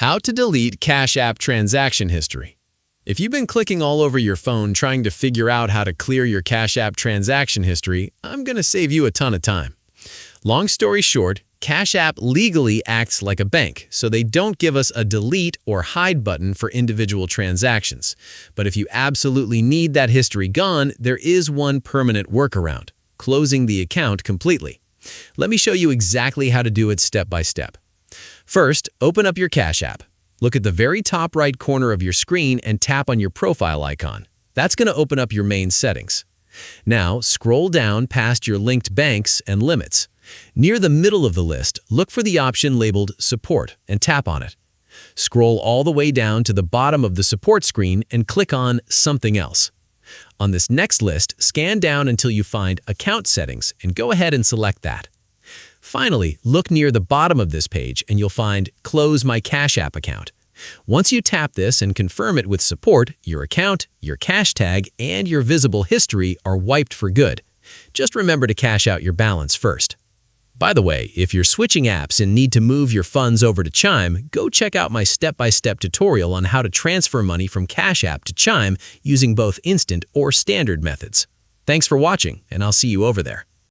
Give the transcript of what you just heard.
How to delete Cash App transaction history. If you've been clicking all over your phone trying to figure out how to clear your Cash App transaction history, I'm going to save you a ton of time. Long story short, Cash App legally acts like a bank, so they don't give us a delete or hide button for individual transactions. But if you absolutely need that history gone, there is one permanent workaround: closing the account completely. Let me show you exactly how to do it step by step. First, open up your Cash App. Look at the very top right corner of your screen and tap on your profile icon. That's going to open up your main settings. Now, scroll down past your linked banks and limits. Near the middle of the list, look for the option labeled Support and tap on it. Scroll all the way down to the bottom of the support screen and click on Something Else. On this next list, scan down until you find Account Settings and go ahead and select that. Finally, look near the bottom of this page and you'll find Close My Cash App Account. Once you tap this and confirm it with Support, your account, your cash tag, and your visible history are wiped for good. Just remember to cash out your balance first. By the way, if you're switching apps and need to move your funds over to Chime, go check out my step-by-step tutorial on how to transfer money from Cash App to Chime using both instant or standard methods. Thanks for watching, and I'll see you over there.